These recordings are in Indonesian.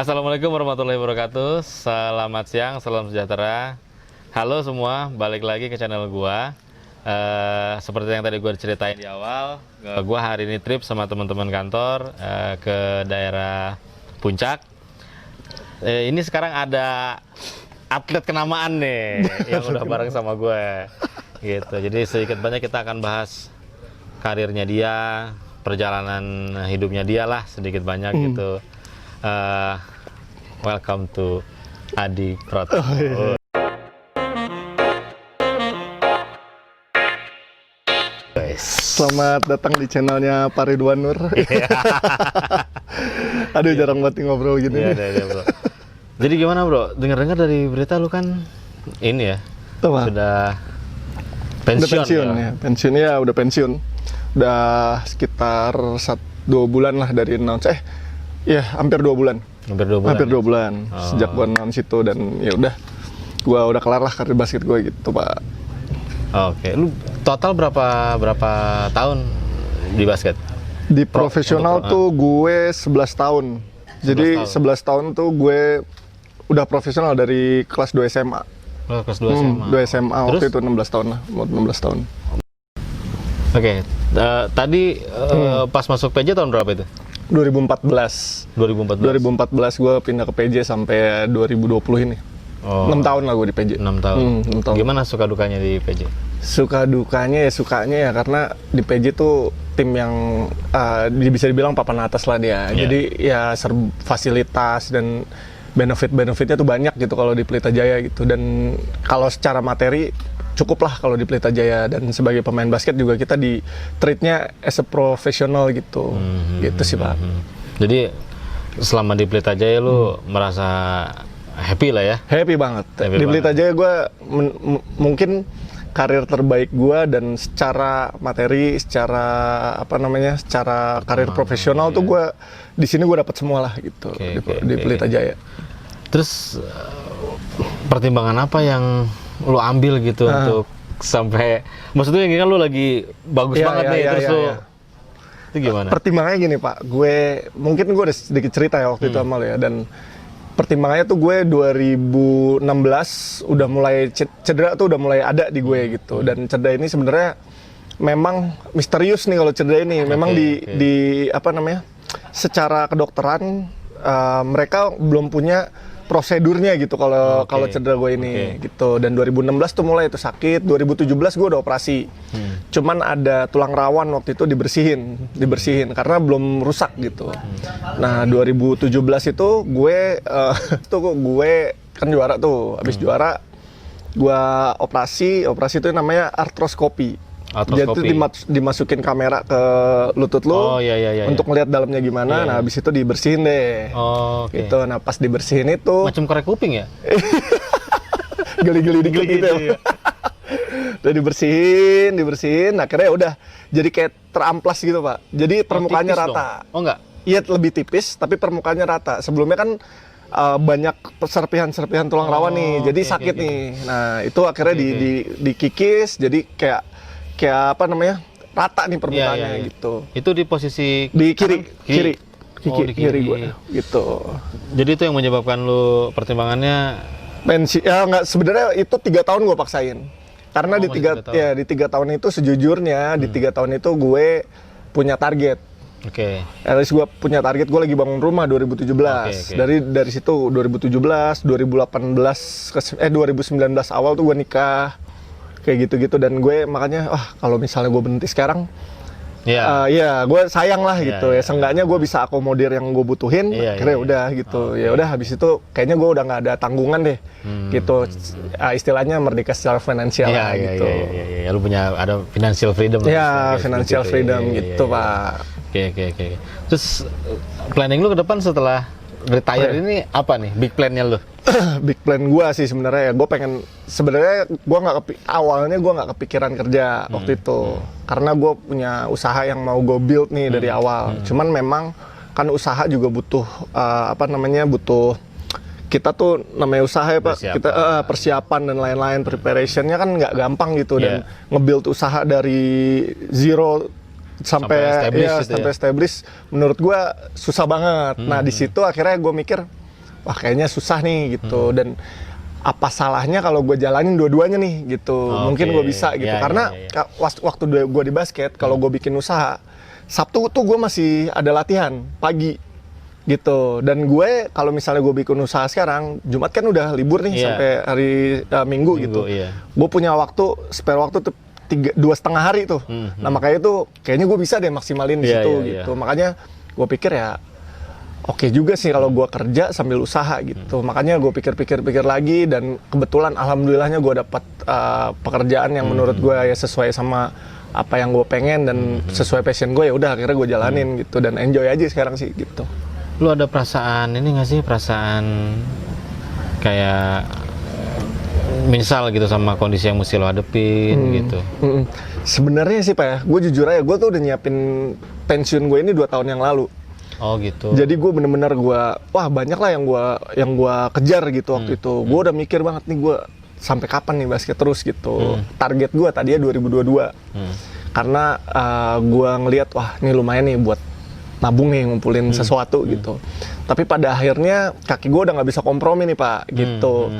Assalamualaikum warahmatullahi wabarakatuh. Selamat siang, salam sejahtera. Halo semua, balik lagi ke channel gua. Seperti yang tadi gua ceritain di awal, gua hari ini trip sama teman-teman kantor ke daerah Puncak. Ini sekarang ada atlet kenamaan nih yang udah bareng sama gue. Gitu. Jadi sedikit banyak kita akan bahas karirnya dia, perjalanan hidupnya dia lah sedikit banyak gitu. Welcome to Adi Protmo. Selamat datang di channelnya Pak Ridwan Nur. Aduh, jarang banget ngobrol gini. Iya, bro. Jadi gimana bro? Dengar-dengar dari berita lu kan ini ya, Apa? sudah Udah pensiun ya? Pensiun ya, udah pensiun. Udah sekitar 2 bulan lah dari announce. Ya, hampir 2 bulan. Hampir 2 bulan. Hampir 2 bulan sejak gua announce itu, dan ya gua udah kelar lah karir basket gua gitu, Pak. Oke, lu total berapa tahun di basket? Di profesional tuh gue 11 tahun. Jadi 11 tahun tuh gue udah profesional dari kelas 2 SMA. Oh, kelas 2 SMA. 2 SMA. Terus? Waktu itu 16 tahun lah, mau 16 tahun. Oke, tadi pas masuk PJ tahun berapa itu? 2014 gue pindah ke PJ sampai 2020 ini. 6 tahun lah gue di PJ. 6 tahun. 6 tahun. Gimana suka dukanya di PJ? Suka dukanya ya, sukanya ya karena di PJ tuh tim yang bisa dibilang papan atas lah dia. Yeah. Jadi ya fasilitas dan benefitnya tuh banyak gitu kalau di Pelita Jaya gitu. Dan kalau secara materi cukup lah kalau di Pelita Jaya, dan sebagai pemain basket juga kita di treatnya as a professional gitu. Gitu sih, Pak. Jadi selama di Pelita Jaya lu merasa happy lah ya? Happy banget. Happy Di Pelita banget. Jaya gue mungkin karir terbaik gue, dan secara materi, secara karir profesional tuh gue di sini gue dapat semua lah gitu. Di Pelita Jaya. Terus pertimbangan apa yang lu ambil gitu untuk sampai, maksudnya ini kan lu lagi bagus banget nih, terus lu itu gimana? Pertimbangannya gini, Pak, mungkin gue udah sedikit cerita ya waktu itu sama lo ya, dan pertimbangannya tuh gue 2016 udah mulai cedera tuh udah mulai ada di gue gitu. Dan cedera ini sebenarnya memang misterius nih kalau cedera ini. Memang di secara kedokteran mereka belum punya prosedurnya gitu kalau cedera gue ini gitu. Dan 2016 tuh mulai itu sakit, 2017 gue udah operasi. Cuman ada tulang rawan waktu itu dibersihin karena belum rusak gitu. Nah, 2017 itu gue kan juara tuh. Habis juara gue operasi itu namanya artroskopi. Jadi itu dimasukin kamera ke lutut lu untuk ngeliat dalamnya gimana. Nah, habis itu dibersihin deh. Gitu. Nah, pas dibersihin itu macam korek kuping ya? Geli-geli dikit gitu. Udah dibersihin, akhirnya udah jadi kayak teramplas gitu, Pak. Jadi permukaannya rata. Oh, enggak? Iya, lebih tipis, tapi permukaannya rata. Sebelumnya kan banyak serpihan tulang rawan nih, jadi sakit nih. Nah, itu akhirnya dikikis, jadi kayak rata nih permukaannya gitu. Itu di posisi Di kiri. Di kiri gue gitu. Jadi itu yang menyebabkan lu pertimbangannya Enggak, sebenarnya itu 3 tahun gue paksain. Karena di 3 tahun itu sejujurnya di 3 tahun itu gue punya target. At least gue punya target, gue lagi bangun rumah 2017. Dari situ 2017, 2019 awal tuh gue nikah. Kayak gitu-gitu, dan gue makanya kalau misalnya gue berhenti sekarang gue sayang lah gitu ya. Seenggaknya gue bisa akomodir yang gue butuhin. Akhirnya udah gitu. Ya udah, habis itu kayaknya gue udah nggak ada tanggungan deh gitu. Istilahnya merdeka secara finansial lah gitu. Iya, lu punya ada financial freedom. Iya, financial freedom gitu, Pak. Oke. Terus planning lu ke depan setelah retire ini apa nih big plan-nya lu? Big plan gue sih sebenarnya, awalnya gue nggak kepikiran kerja waktu itu, karena gue punya usaha yang mau gue build nih dari awal. Cuman memang kan usaha juga butuh butuh kita tuh namanya usaha ya, Pak. Kita persiapan dan lain-lain, preparationnya kan nggak gampang gitu. Dan nge-build usaha dari zero sampai establish menurut gue susah banget. Nah, di situ akhirnya gue mikir wah kayaknya susah nih gitu, dan apa salahnya kalau gue jalanin dua-duanya nih gitu. Mungkin gue bisa gitu, karena waktu gue di basket, kalau gue bikin usaha, Sabtu tuh gue masih ada latihan pagi gitu, dan gue kalau misalnya gue bikin usaha sekarang, Jumat kan udah libur nih sampai hari Minggu gitu, gue punya waktu, spare waktu tuh 2,5 hari tuh. Nah makanya tuh kayaknya gue bisa deh maksimalin di situ gitu. Makanya gue pikir ya oke juga sih kalau gue kerja sambil usaha gitu. Makanya gue pikir-pikir lagi, dan kebetulan alhamdulillahnya gue dapat pekerjaan yang menurut gue ya sesuai sama apa yang gue pengen dan sesuai passion gue, ya udah akhirnya gue jalanin gitu, dan enjoy aja sekarang sih gitu. Lu ada perasaan ini nggak sih, perasaan kayak misal gitu sama kondisi yang mesti lo hadepin gitu? Sebenarnya sih Pak ya, gue jujur aja, gue tuh udah nyiapin pensiun gue ini 2 tahun yang lalu. Oh gitu. Jadi gue bener-bener wah banyak lah yang gue kejar gitu waktu itu. Gue udah mikir banget nih, gue sampai kapan nih basket terus gitu. Target gue tadinya 2022. Karena gue ngelihat wah ini lumayan nih buat nabung nih, ngumpulin sesuatu gitu. Tapi pada akhirnya kaki gue udah nggak bisa kompromi nih Pak gitu.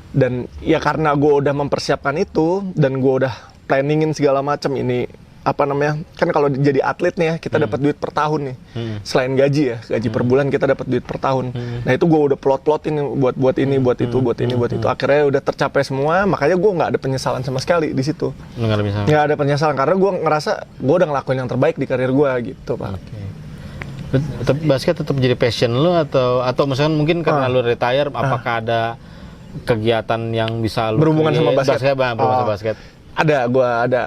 Dan ya karena gue udah mempersiapkan itu, dan gue udah planningin segala macam ini, apa namanya, kan kalau jadi atlet nih ya, kita dapat duit per tahun nih. Selain gaji ya, gaji per bulan, kita dapat duit per tahun. Nah itu gue udah plot-plotin buat ini, buat itu, buat ini, buat itu. Akhirnya udah tercapai semua, makanya gue nggak ada penyesalan sama sekali di situ. Nggak ada penyesalan, karena gue ngerasa gue udah ngelakuin yang terbaik di karir gue gitu Pak. Basket tetap jadi passion lu, atau misalkan mungkin karena lu retire, apakah ada kegiatan yang bisa lu berhubungan sama basket? Berhubungan sama basket? Ada.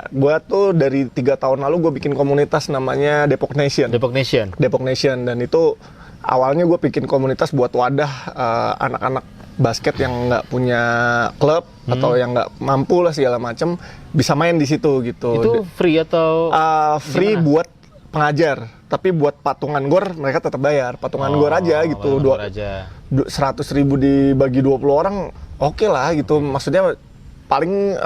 Gue tuh dari 3 tahun lalu gue bikin komunitas namanya Depok Nation. Dan itu awalnya gue bikin komunitas buat wadah anak-anak basket yang nggak punya klub atau yang nggak mampu lah segala macam, bisa main di situ gitu. Itu free atau? Free gimana? Buat pengajar, tapi buat patungan gor mereka tetap bayar. Patungan gor aja gitu. 100.000 dibagi 20 orang, oke lah gitu. Maksudnya paling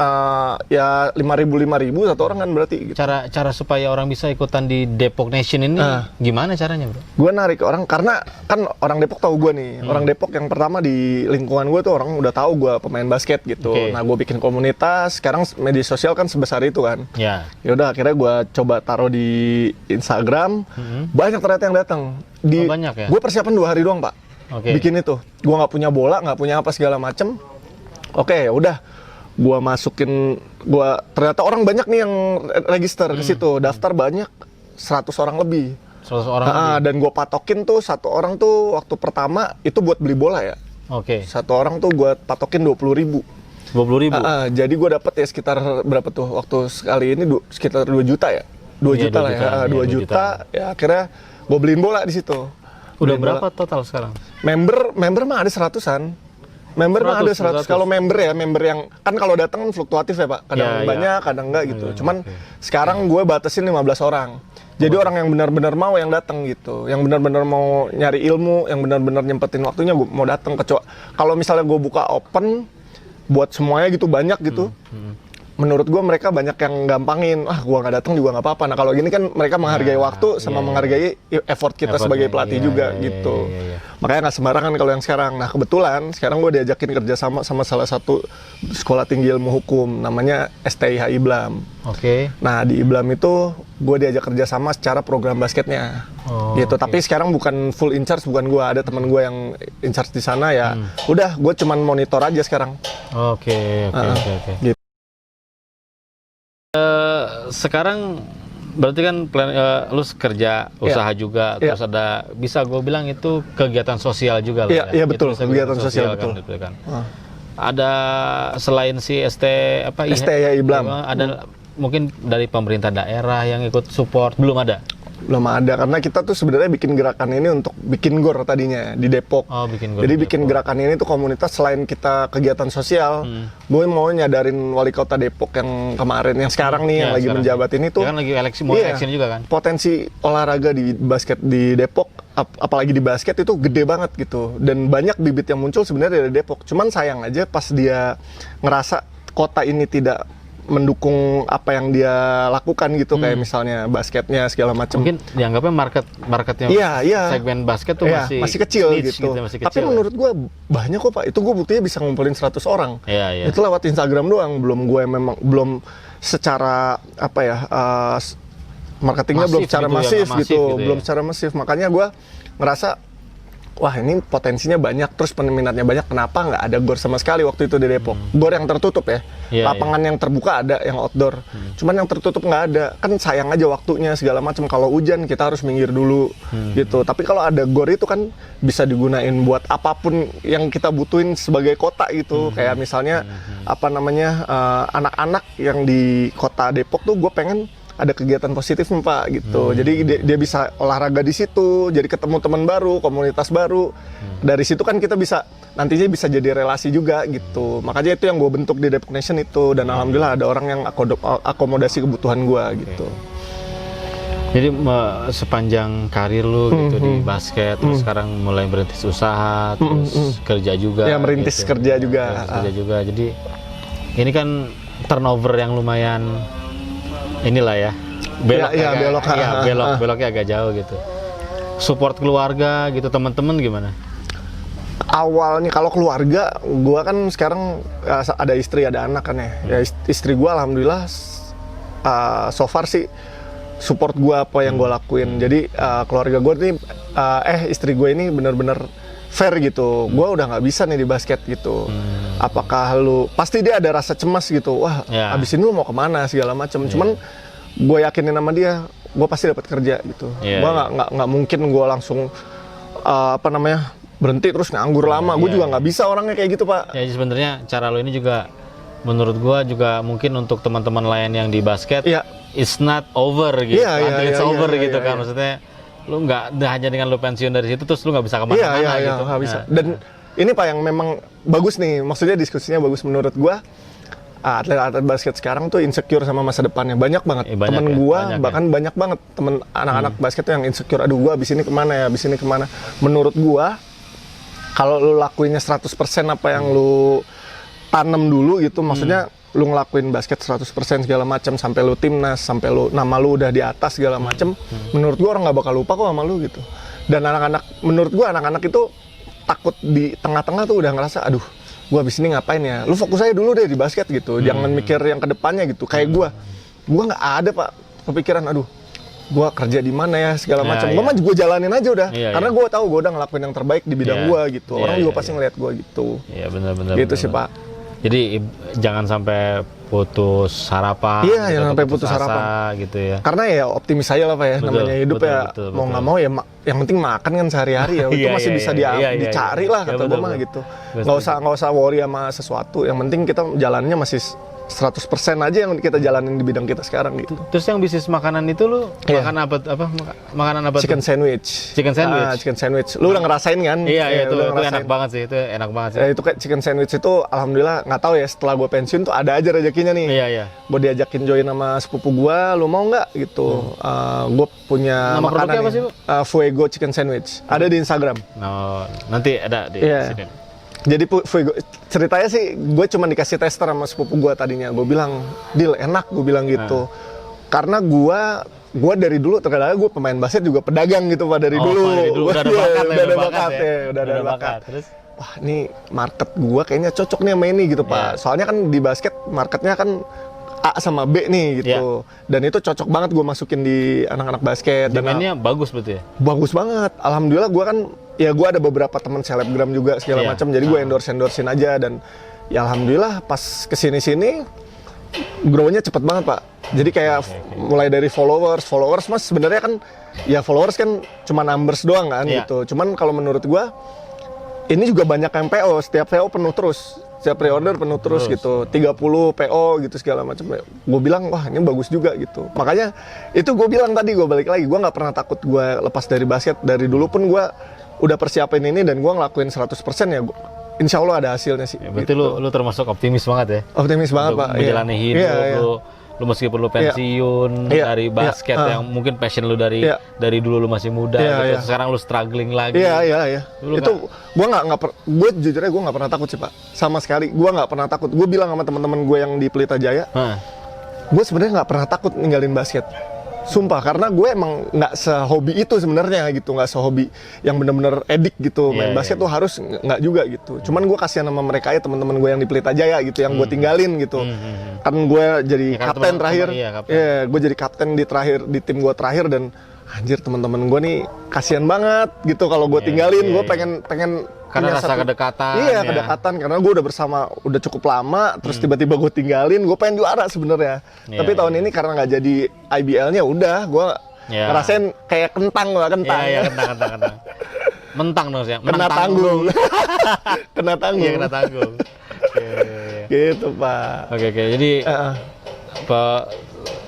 ya 5.000 satu orang kan berarti gitu. Cara supaya orang bisa ikutan di Depok Nation ini gimana caranya, Bro? Gue narik orang, karena kan orang Depok tahu gue nih. Orang Depok yang pertama di lingkungan gue tuh orang udah tahu gue pemain basket gitu. Nah gue bikin komunitas, sekarang media sosial kan sebesar itu kan. Ya udah akhirnya gue coba taruh di Instagram. Banyak ternyata yang datang. Banyak ya? Gue persiapan 2 hari doang Pak. Bikin itu. Gue nggak punya bola, nggak punya apa segala macem. Oke, udah. Gua masukin, ternyata orang banyak nih yang register ke situ, daftar banyak, 100 orang lebih. 100 orang lebih. Dan gua patokin tuh satu orang tuh waktu pertama itu buat beli bola ya. Satu orang tuh gua patokin 20.000. 20.000. Jadi gua dapet ya sekitar berapa tuh waktu sekali ini sekitar 2 juta ya. 2 juta lah ya. 2 juta. Ya akhirnya gua beliin bola di situ. Udah berapa total sekarang? Member mah ada 100-an. Member mah ada 100. Kalau member yang kan kalau datang kan fluktuatif ya Pak. Kadang banyak, kadang enggak gitu. Cuman sekarang gue batasin 15 orang. Jadi orang yang benar-benar mau yang datang gitu. Yang benar-benar mau nyari ilmu, yang benar-benar nyempetin waktunya gue mau datang. Kecuali kalau misalnya gue buka open buat semuanya gitu banyak gitu. Menurut gue mereka banyak yang gampangin, gue nggak datang juga nggak apa-apa. Nah kalau gini kan mereka menghargai waktu sama menghargai effort kita sebagai pelatih juga gitu. Makanya nggak sembarangan kalau yang sekarang. Nah kebetulan sekarang gue diajakin kerja sama salah satu sekolah tinggi ilmu hukum, namanya STIH IBLAM. Nah di IBLAM itu gue diajak kerja sama secara program basketnya, gitu. Tapi sekarang bukan full in charge, bukan gue, ada teman gue yang in charge di sana ya. Udah, gue cuman monitor aja sekarang. Gitu. Sekarang berarti kan lu kerja usaha juga, terus ada, bisa gue bilang itu kegiatan sosial juga lah. Iya betul, kegiatan sosial kan, betul. gitu kan. Ada selain si STIH IBLAM, ada mungkin dari pemerintah daerah yang ikut support, belum ada? Belum ada, karena kita tuh sebenarnya bikin gerakan ini untuk bikin gor tadinya di Depok. Jadi bikin gerakan ini tuh komunitas, selain kita kegiatan sosial, gue mau nyadarin wali kota Depok yang kemarin, yang sekarang nih yang lagi menjabat ini tuh. Ya kan lagi eleksi juga kan. Potensi olahraga di basket di Depok, apalagi di basket itu gede banget gitu. Dan banyak bibit yang muncul sebenarnya dari Depok. Cuman sayang aja pas dia ngerasa kota ini tidak mendukung apa yang dia lakukan gitu, kayak misalnya basketnya segala macam. Mungkin dianggapnya marketnya segmen basket tuh masih kecil niche gitu. masih kecil. Tapi menurut gue banyak kok Pak. Itu gue buktinya bisa ngumpulin 100 orang. Itu lewat Instagram doang. Belum secara apa ya, marketingnya belum secara masif gitu. Belum secara masif. Makanya gue ngerasa, wah ini potensinya banyak, terus peminatnya banyak, kenapa nggak ada gor sama sekali waktu itu di Depok. Gor yang tertutup ya, lapangan yang terbuka ada, yang outdoor, cuman yang tertutup nggak ada, kan sayang aja waktunya segala macam. Kalau hujan kita harus minggir dulu gitu, tapi kalau ada gor itu kan bisa digunain buat apapun yang kita butuhin sebagai kota gitu. Kayak misalnya apa namanya, anak-anak yang di kota Depok tuh gue pengen ada kegiatan positif nih Pak gitu. Jadi dia bisa olahraga di situ, jadi ketemu teman baru, komunitas baru. Dari situ kan kita bisa nantinya bisa jadi relasi juga gitu. Makanya itu yang gue bentuk di Depok Nation itu, dan alhamdulillah ada orang yang akomodasi kebutuhan gue gitu. Jadi sepanjang karir lu gitu di basket, terus sekarang mulai merintis usaha, terus kerja juga. Ya merintis gitu. kerja juga. Kerja juga. Jadi ini kan turnover yang lumayan inilah ya, beloknya agak jauh gitu. Support keluarga gitu, teman-teman gimana? Awalnya kalau keluarga, gua kan sekarang ada istri, ada anak kan ya. Istri gua alhamdulillah so far sih support gua apa yang gua lakuin. Jadi keluarga gua nih, istri gua ini benar-benar fair gitu. Gua udah nggak bisa nih di basket gitu. Apakah lu, pasti dia ada rasa cemas gitu, wah abis ini lu mau kemana segala macam. Cuman gue yakinin sama dia, gue pasti dapat kerja gitu. Gue nggak mungkin gue langsung berhenti terus nganggur lama. Gue juga nggak bisa orangnya kayak gitu Pak. Ya sebenarnya cara lo ini juga menurut gue juga mungkin untuk teman-teman lain yang di basket, it's not over gitu, it's over gitu kan. Maksudnya lu nggak hanya dengan lu pensiun dari situ terus lu nggak bisa kemana-mana gitu. Nggak bisa. Dan ini Pak yang memang bagus nih, maksudnya diskusinya bagus menurut gua. Atlet-atlet basket sekarang tuh insecure sama masa depannya, banyak banget. Temen gua bahkan banyak banget temen anak-anak basket tuh yang insecure. Aduh, gua abis ini kemana? Menurut gua, kalau lu lakuinnya 100% apa yang lu tanam dulu gitu, maksudnya lu ngelakuin basket 100% segala macam sampai lu timnas, sampai lu nama lu udah di atas segala macam, menurut gua orang nggak bakal lupa kok sama lu gitu. Dan menurut gua anak-anak itu takut di tengah-tengah tuh udah ngerasa, aduh, gua abis ini ngapain ya? Lu fokus aja dulu deh di basket gitu, jangan mikir yang kedepannya gitu. Kayak gua nggak ada Pak kepikiran, aduh, gua kerja di mana ya segala macam. Gua mah gua jalanin aja udah, karena gua tahu gua udah ngelakuin yang terbaik di bidang gua gitu. Orang juga pasti ngeliat gua gitu. Iya benar-benar. Gitu sih Pak. Jadi jangan sampai putus harapan. Iya, jangan sampai putus harapan gitu ya. Karena ya optimis aja lah Pak ya, namanya hidup betul. Mau nggak mau ya, yang penting makan kan sehari-hari ya. Itu masih bisa dicari lah kata gue mah gitu. Nggak usah worry sama sesuatu. Yang penting kita jalannya masih 100% aja yang kita jalanin di bidang kita sekarang gitu. Terus yang bisnis makanan itu lu makan makanan apa? Chicken sandwich. Chicken sandwich. Lu udah ngerasain kan? Iya, itu enak banget sih. Itu enak banget sih. Itu kayak chicken sandwich itu alhamdulillah, nggak tahu ya, setelah gue pensiun tuh ada aja rezekinya nih. Iya. Gue diajakin join sama sepupu gue, lu mau nggak gitu. Gue punya nama makanan apa sih, Bu? Fuego chicken sandwich. Ada di Instagram. Nanti ada di sini. Jadi ceritanya sih, gue cuma dikasih tester sama sepupu gue tadinya. Gue bilang, Dil, enak, gue bilang gitu. Karena gue dari dulu, terkadang gue pemain basket juga pedagang gitu Pak, dari dulu. Udah ada bakat. Terus, wah ini market gue kayaknya cocok nih sama ini gitu Pak. Soalnya kan di basket, marketnya kan A sama B nih gitu. Dan itu cocok banget gue masukin di anak-anak basket. Demand-nya bagus berarti ya? Bagus banget. Alhamdulillah gue kan, ya gue ada beberapa teman selebgram juga segala macam. Jadi gue endorse-endorsein aja. Dan ya alhamdulillah pas kesini-sini grow-nya cepet banget Pak. Jadi kayak mulai dari followers mas sebenarnya kan, ya followers kan cuma numbers doang kan gitu. Cuman kalau menurut gue, ini juga banyak yang PO. Setiap PO penuh terus. Setiap pre-order penuh terus gitu, 30 PO gitu segala macam. Gue bilang, wah ini bagus juga gitu. Makanya itu gue bilang tadi, gue balik lagi, gue nggak pernah takut gue lepas dari basket. Dari dulu pun gue udah persiapin ini dan gue ngelakuin 100% ya. Insya Allah ada hasilnya sih. Ya, berarti gitu. lu termasuk optimis banget ya? Optimis banget Pak. Menjalani hidup lu meskipun lu pensiun dari basket yang mungkin passion lu dari dulu lu masih muda gitu. Sekarang lu struggling lagi. Iya. Itu gue jujur aja gue nggak pernah takut sih Pak, sama sekali. Gue nggak pernah takut. Gue bilang sama teman-teman gue yang di Pelita Jaya, gue sebenarnya nggak pernah takut ninggalin basket. Sumpah, karena gue emang nggak sehobi itu sebenarnya gitu, nggak sehobi yang bener-bener edik gitu. Main basket tuh harus nggak juga gitu. Cuman gue kasihan sama mereka ya, teman-teman gue yang di Pelita Jaya gitu, yang gue tinggalin gitu. Kan gue jadi kapten terakhir, gue jadi kapten di tim gue terakhir, dan anjir teman-teman gue nih kasihan banget gitu kalau gue tinggalin. Gue pengen karena rasa kedekatan. Iya, kedekatan, karena gue udah cukup lama, terus tiba-tiba gue tinggalin. Gue pengen juara sebenarnya. Tapi tahun ini karena nggak jadi IBL-nya, udah gue ngerasain kayak kentang lah, kentang. Iya, kentang. Mentang dong sih. Kena tanggung. Kena tanggung. Iya, kena tanggung. Gitu, Pak. Oke. Jadi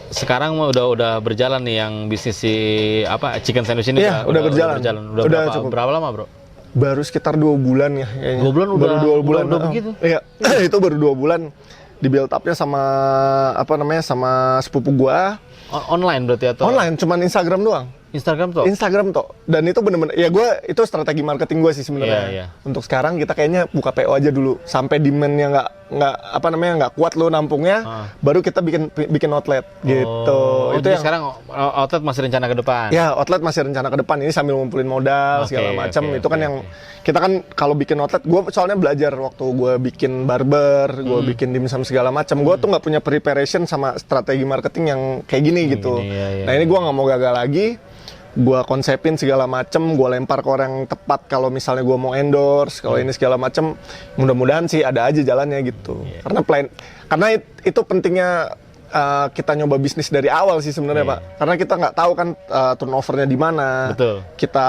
sekarang mah udah berjalan nih yang bisnis si chicken sandwich ini. Iya, udah berjalan. Udah berapa lama, Bro? Baru sekitar 2 bulan ya kayaknya. 2 bulan baru 2 bulan udah begitu. Iya. Itu baru 2 bulan. Di build up-nya sama sama sepupu gua. Online berarti atau? Online, cuman Instagram doang. Instagram tuh. Dan itu bener-bener ya, itu strategi marketing gue sih sebenarnya. Iya. Untuk sekarang kita kayaknya buka PO aja dulu sampai demand-nya nggak kuat lo nampungnya, baru kita bikin outlet gitu. Itu yang sekarang outlet masih rencana ke depan. Ya, outlet masih rencana ke depan ini sambil ngumpulin modal segala macam. Itu kan yang kita kan kalau bikin outlet, gue soalnya belajar waktu gue bikin barber, gue bikin dimsum segala macam. Gue tuh nggak punya preparation sama strategi marketing yang kayak gini gitu. Nah, ini gue nggak mau gagal lagi. Gue konsepin segala macem, gue lempar ke orang yang tepat kalau misalnya gue mau endorse, kalau ini segala macem, mudah-mudahan sih ada aja jalannya gitu. Karena itu pentingnya kita nyoba bisnis dari awal sih sebenarnya, Pak. Karena kita nggak tahu kan turnovernya di mana, kita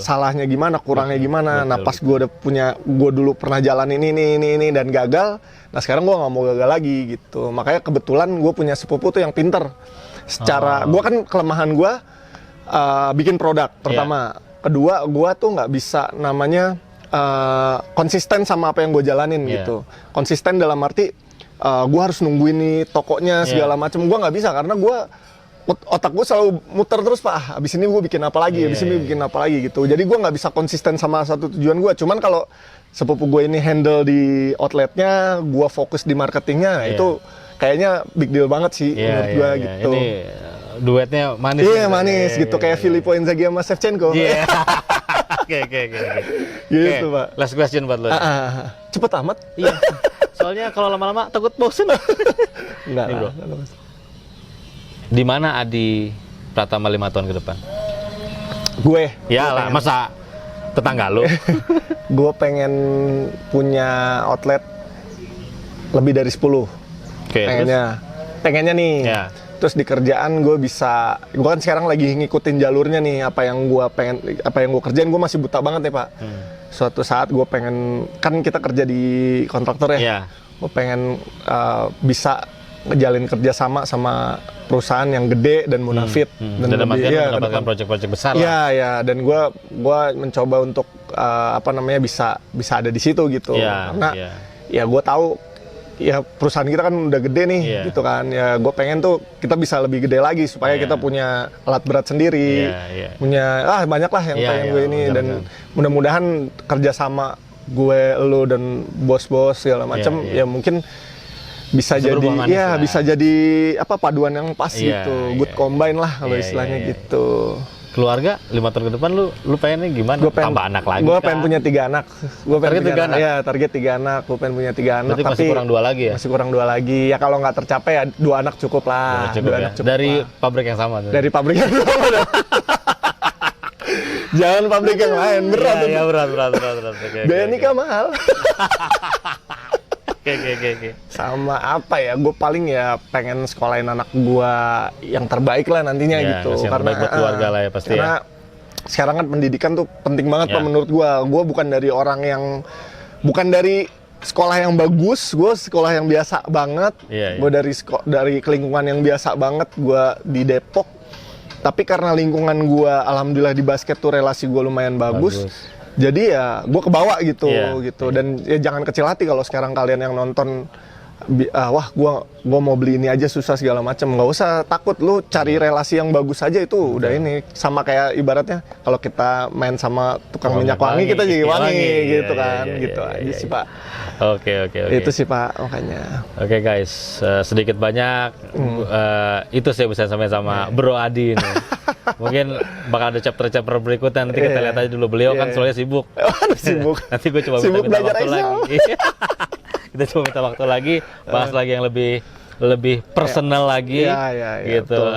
salahnya gimana, kurangnya gimana. Nah, pas gue dulu pernah jalan ini dan gagal. Nah, sekarang gue nggak mau gagal lagi gitu. Makanya kebetulan gue punya sepupu tuh yang pinter. Gue kan kelemahan gue bikin produk pertama. Kedua, gue tuh nggak bisa namanya konsisten sama apa yang gue jalanin gitu. Konsisten dalam arti gue harus nungguin nih tokonya segala macam. Gue nggak bisa karena otak gue selalu muter terus, Pak. Abis ini gue bikin apa lagi, abis ini bikin apa lagi gitu. Jadi gue nggak bisa konsisten sama satu tujuan gue. Cuman kalau sepupu gue ini handle di outletnya, gue fokus di marketingnya, itu kayaknya big deal banget sih menurut gue gitu. Ini duetnya manis. Iya, manis gitu, kayak Filippo Inzaghi sama Shevchenko. Iya. Oke. Gitu, Pak. Last question buat lo. Cepet amat. Iya. Soalnya kalau lama-lama takut bosen. Enggak lah. Bro. Di mana Adi Pratama 5 tahun ke depan? Gue. Iyalah, masa tetangga lo? Gue pengen punya outlet lebih dari 10. Pengennya nih. Ya. Terus di kerjaan gue kan sekarang lagi ngikutin jalurnya nih, apa yang gue kerjain. Gue masih buta banget ya, Pak. Suatu saat gue pengen, kan kita kerja di kontraktor ya. Gue pengen bisa ngejalin kerjasama sama perusahaan yang gede dan munafit dan mendapatkan proyek-proyek besar lah. Iya, dan gue mencoba untuk bisa ada di situ gitu. Karena ya gue tahu ya perusahaan kita kan udah gede nih gitu kan. Ya gue pengen tuh kita bisa lebih gede lagi supaya kita punya alat berat sendiri. Punya banyak lah yang kayak gue ini. Dan mudah-mudahan kerjasama gue, lo dan bos-bos segala macam ya mungkin bisa jadi paduan yang pas gitu. Good combine lah kalau istilahnya gitu. Keluarga 5 tahun ke depan lu pengennya gimana? Tambah anak lagi? Gue pengen punya 3 anak. Target 3 anak? Ya, target 3 anak. Gue pengen punya 3 anak. Berarti tapi masih kurang 2 lagi ya? Masih kurang 2 lagi. Ya kalau nggak tercapai ya 2 anak cukup lah. Dari pabrik yang sama? Dari pabrik yang sama. Jangan pabrik yang lain, berat. Ya berat. Biaya nikah mahal. Oke. Sama apa ya? Gue paling ya pengen sekolahin anak gue yang terbaik lah nantinya gitu. Karena buat keluarga lah ya pasti. Karena sekarang kan pendidikan tuh penting banget Pak menurut gue. Gue bukan dari sekolah yang bagus, gue sekolah yang biasa banget. Gue dari lingkungan yang biasa banget. Gue di Depok. Tapi karena lingkungan gue, alhamdulillah di basket tuh relasi gue lumayan bagus. Jadi ya gue kebawa gitu. Dan ya jangan kecil hati kalau sekarang kalian yang nonton wah gua mau beli ini aja susah segala macam. Nggak usah takut, lu cari relasi yang bagus aja itu udah ini. Sama kayak ibaratnya kalau kita main sama tukang minyak wangi, kita jadi wangi gitu kan, gitu aja sih Pak. Oke. Itu sih Pak makanya. Oke guys, sedikit banyak itu saya bisa sampai sama Bro Adi ini. Mungkin bakal ada chapter-chapter berikutnya, nanti kita lihat aja dulu. Beliau kan soalnya sibuk. Aduh, sibuk. Nanti gue coba Sibuk minta belajar waktu Excel. lagi. Kita coba minta waktu lagi, bahas lagi yang lebih personal lagi, Ya, gitu. betul.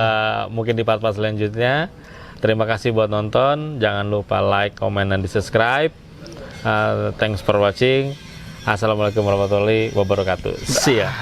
Mungkin di part-part selanjutnya. Terima kasih buat nonton. Jangan lupa like, comment, dan di subscribe. Thanks for watching. Assalamualaikum warahmatullahi wabarakatuh. See ya.